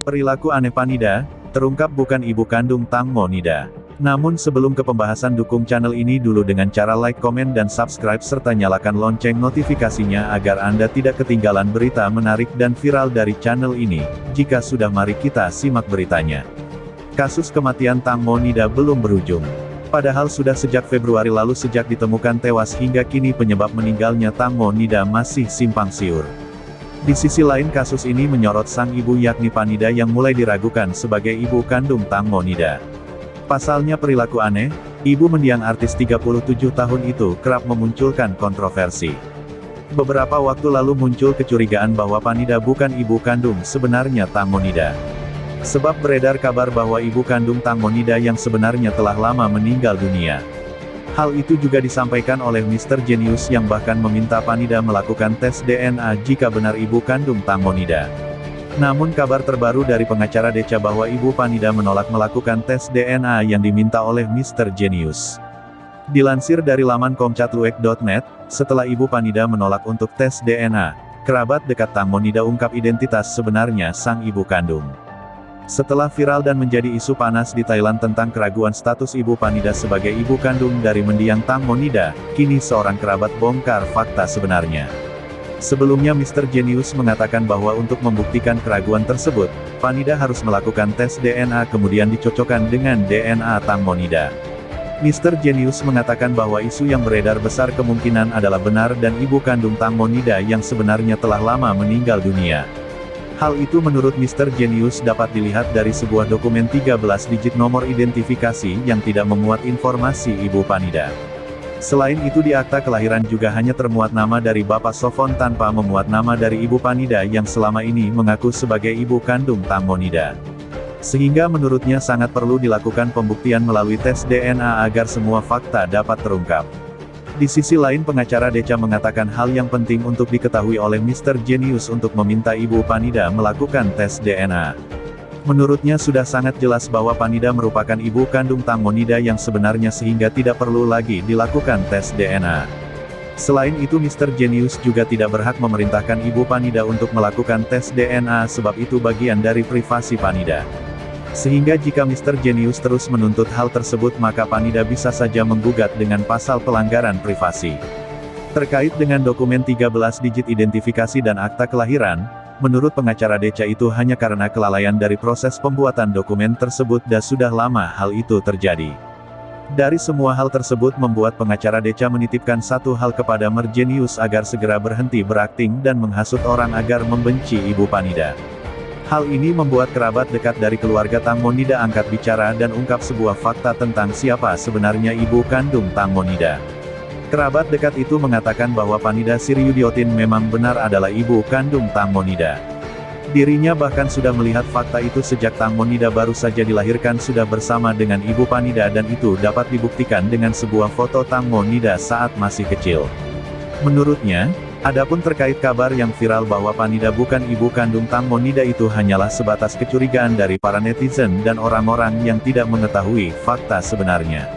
Perilaku aneh Panida, terungkap bukan ibu kandung Tang Monida. Namun sebelum ke pembahasan, dukung channel ini dulu dengan cara like, komen dan subscribe serta nyalakan lonceng notifikasinya agar Anda tidak ketinggalan berita menarik dan viral dari channel ini. Jika sudah, mari kita simak beritanya. Kasus kematian Tang Monida belum berujung. Padahal sudah sejak Februari lalu sejak ditemukan tewas hingga kini penyebab meninggalnya Tang Monida masih simpang siur. Di sisi lain, kasus ini menyorot sang ibu yakni Panida yang mulai diragukan sebagai ibu kandung Tang Monida. Pasalnya perilaku aneh, ibu mendiang artis 37 tahun itu kerap memunculkan kontroversi. Beberapa waktu lalu muncul kecurigaan bahwa Panida bukan ibu kandung sebenarnya Tang Monida. Sebab beredar kabar bahwa ibu kandung Tang Monida yang sebenarnya telah lama meninggal dunia. Hal itu juga disampaikan oleh Mr. Genius yang bahkan meminta Panida melakukan tes DNA jika benar ibu kandung Tang Monida. Namun kabar terbaru dari pengacara Decha bahwa ibu Panida menolak melakukan tes DNA yang diminta oleh Mr. Genius. Dilansir dari laman komcatluek.net, setelah ibu Panida menolak untuk tes DNA, kerabat dekat Tang Monida ungkap identitas sebenarnya sang ibu kandung. Setelah viral dan menjadi isu panas di Thailand tentang keraguan status ibu Panida sebagai ibu kandung dari mendiang Tang Monida, kini seorang kerabat bongkar fakta sebenarnya. Sebelumnya Mr. Genius mengatakan bahwa untuk membuktikan keraguan tersebut, Panida harus melakukan tes DNA kemudian dicocokkan dengan DNA Tang Monida. Mr. Genius mengatakan bahwa isu yang beredar besar kemungkinan adalah benar dan ibu kandung Tang Monida yang sebenarnya telah lama meninggal dunia. Hal itu menurut Mr. Genius dapat dilihat dari sebuah dokumen 13 digit nomor identifikasi yang tidak memuat informasi ibu Panida. Selain itu di akta kelahiran juga hanya termuat nama dari Bapak Sofon tanpa memuat nama dari ibu Panida yang selama ini mengaku sebagai ibu kandung Tang Monida. Sehingga menurutnya sangat perlu dilakukan pembuktian melalui tes DNA agar semua fakta dapat terungkap. Di sisi lain, pengacara Decha mengatakan hal yang penting untuk diketahui oleh Mr. Genius untuk meminta ibu Panida melakukan tes DNA. Menurutnya sudah sangat jelas bahwa Panida merupakan ibu kandung Tang Monida yang sebenarnya sehingga tidak perlu lagi dilakukan tes DNA. Selain itu Mr. Genius juga tidak berhak memerintahkan ibu Panida untuk melakukan tes DNA sebab itu bagian dari privasi Panida. Sehingga jika Mr. Genius terus menuntut hal tersebut maka Panida bisa saja menggugat dengan pasal pelanggaran privasi. Terkait dengan dokumen 13 digit identifikasi dan akta kelahiran, menurut pengacara Decha itu hanya karena kelalaian dari proses pembuatan dokumen tersebut dan sudah lama hal itu terjadi. Dari semua hal tersebut membuat pengacara Decha menitipkan satu hal kepada Mr. Genius agar segera berhenti berakting dan menghasut orang agar membenci ibu Panida. Hal ini membuat kerabat dekat dari keluarga Tang Monida angkat bicara dan ungkap sebuah fakta tentang siapa sebenarnya ibu kandung Tang Monida. Kerabat dekat itu mengatakan bahwa Panida Siriudiotin memang benar adalah ibu kandung Tang Monida. Dirinya bahkan sudah melihat fakta itu sejak Tang Monida baru saja dilahirkan sudah bersama dengan ibu Panida dan itu dapat dibuktikan dengan sebuah foto Tang Monida saat masih kecil. Menurutnya, adapun terkait kabar yang viral bahwa Panida bukan ibu kandung Tang Monida itu hanyalah sebatas kecurigaan dari para netizen dan orang-orang yang tidak mengetahui fakta sebenarnya.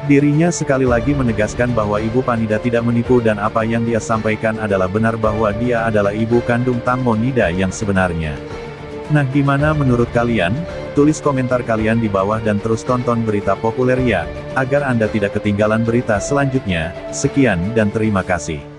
Dirinya sekali lagi menegaskan bahwa ibu Panida tidak menipu dan apa yang dia sampaikan adalah benar bahwa dia adalah ibu kandung Tang Monida yang sebenarnya. Nah, gimana menurut kalian? Tulis komentar kalian di bawah dan terus tonton berita populer ya, agar Anda tidak ketinggalan berita selanjutnya. Sekian dan terima kasih.